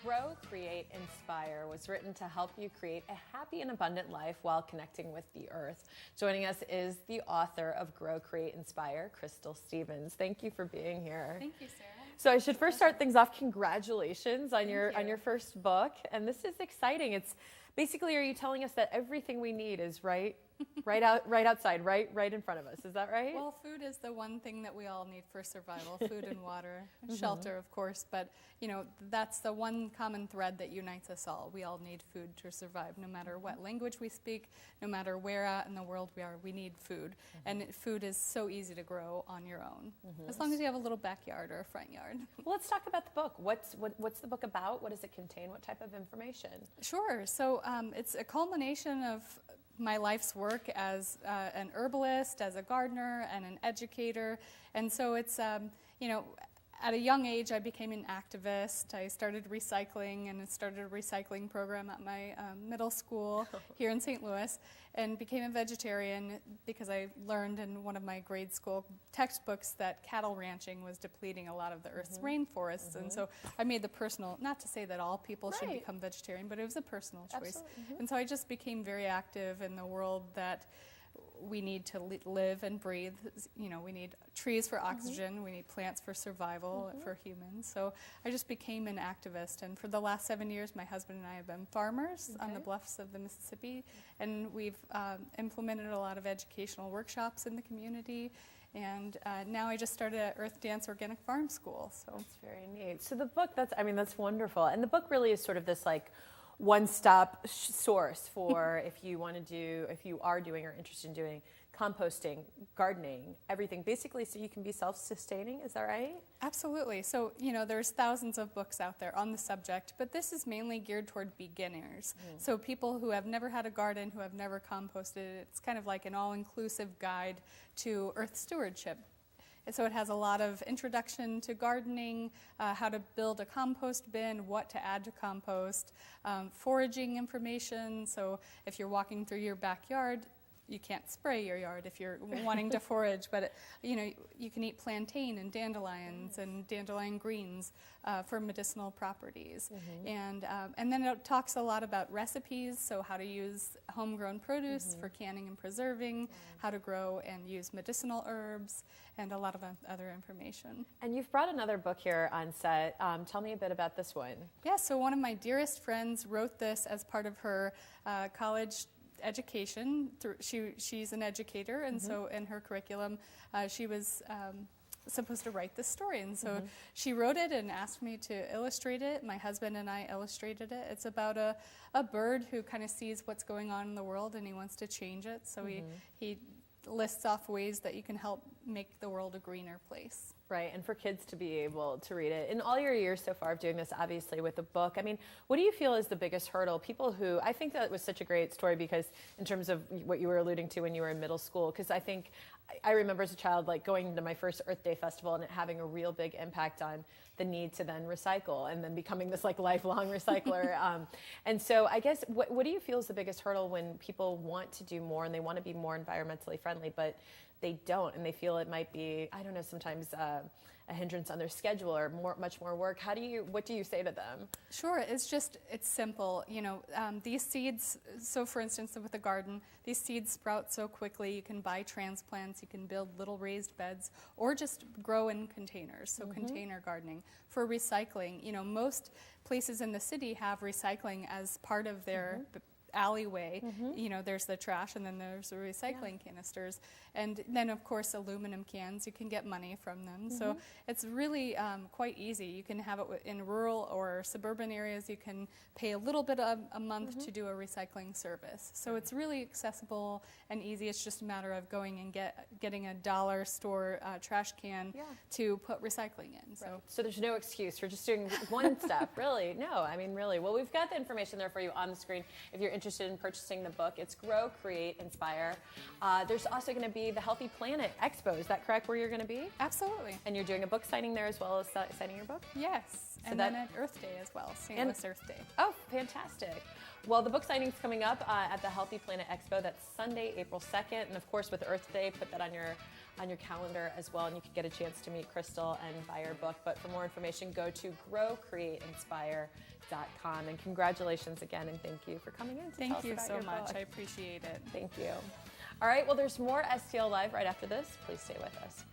Grow, Create, Inspire was written to help you create a happy and abundant life while connecting with the earth. Joining us is the author of Grow, Create, Inspire, Crystal Stevens. Thank you for being here. Thank you, Sarah. So I should first start things off. Congratulations on your first book, and this is exciting. It's basically, are you telling us that everything we need is right outside, right in front of us? Is that right? Well, food is the one thing that we all need for survival. Food and water, shelter, of course. But that's the one common thread that unites us all. We all need food to survive, no matter what language we speak, no matter where at in the world we are. We need food, and food is so easy to grow on your own, as long as you have a little backyard or a front yard. Well, let's talk about the book. What's the book about? What does it contain? What type of information? Sure. So it's a culmination of my life's work as an herbalist, as a gardener, and an educator. And so it's, at a young age, I became an activist. I started recycling and started a recycling program at my middle school here in St. Louis, and became a vegetarian because I learned in one of my grade school textbooks that cattle ranching was depleting a lot of the Earth's rainforests. And so I made the personal, not to say that all people should become vegetarian, but it was a personal choice. And so I just became very active in the world that we need to live and breathe. We need trees for oxygen. We need plants for survival for humans. So I just became an activist. And for the last 7 years, my husband and I have been farmers on the bluffs of the Mississippi. And we've implemented a lot of educational workshops in the community. And now I just started at Earth Dance Organic Farm School. So that's very neat. So the book, that's wonderful. And the book really is sort of this one-stop source for if you are doing or interested in doing composting, gardening, everything, basically, so you can be self-sustaining. Is that right? Absolutely. So, there's thousands of books out there on the subject, but this is mainly geared toward beginners. So people who have never had a garden, who have never composted, it's kind of like an all-inclusive guide to earth stewardship. And so it has a lot of introduction to gardening, how to build a compost bin, what to add to compost, foraging information. So if you're walking through your backyard, you can't spray your yard if you're wanting to forage, but you can eat plantain and dandelions and dandelion greens for medicinal properties. And then it talks a lot about recipes, so how to use homegrown produce for canning and preserving, how to grow and use medicinal herbs, and a lot of other information. And you've brought another book here on set. Tell me a bit about this one. Yeah, so one of my dearest friends wrote this as part of her college education. She's an educator, and so in her curriculum, she was supposed to write this story. And so she wrote it and asked me to illustrate it. My husband and I illustrated it. It's about a bird who kind of sees what's going on in the world and he wants to change it. So he lists off ways that you can help make the world a greener place. Right, and for kids to be able to read it. In all your years so far of doing this, obviously, with the book, what do you feel is the biggest hurdle? People who, I think that was such a great story because in terms of what you were alluding to when you were in middle school, because I remember as a child going to my first Earth Day festival and it having a real big impact on the need to then recycle and then becoming this lifelong recycler. And so I guess, what do you feel is the biggest hurdle when people want to do more and they want to be more environmentally friendly, but they don't, and they feel it might be, I don't know, sometimes a hindrance on their schedule or much more work? What do you say to them? Sure, it's simple. These seeds, so for instance, with a garden, these seeds sprout so quickly. You can buy transplants, you can build little raised beds, or just grow in containers, so container gardening. For recycling, most places in the city have recycling as part of their alleyway. There's the trash and then there's the recycling canisters, and then of course aluminum cans, you can get money from them. So it's really quite easy. You can have it in rural or suburban areas. You can pay a little bit a month to do a recycling service. So it's really accessible and easy. It's just a matter of going and getting a dollar store trash can to put recycling in. So there's no excuse for just doing one step. Really, no. Really. Well, we've got the information there for you on the screen if you're interested in purchasing the book. It's Grow, Create, Inspire. There's also going to be the Healthy Planet Expo. Is that correct, where you're going to be? Absolutely. And you're doing a book signing there as well as signing your book? Yes. So and then at Earth Day as well, St. Louis Earth Day. Oh, fantastic. Well, the book signing's coming up at the Healthy Planet Expo. That's Sunday, April 2nd. And of course, with Earth Day, put that on your on your calendar as well, and you can get a chance to meet Crystal and buy her book. But for more information, go to growcreateinspire.com. And congratulations again, and thank you for coming in to tell us Thank you about so your much. book. I appreciate it. Thank you. All right, well, there's more STL Live right after this. Please stay with us.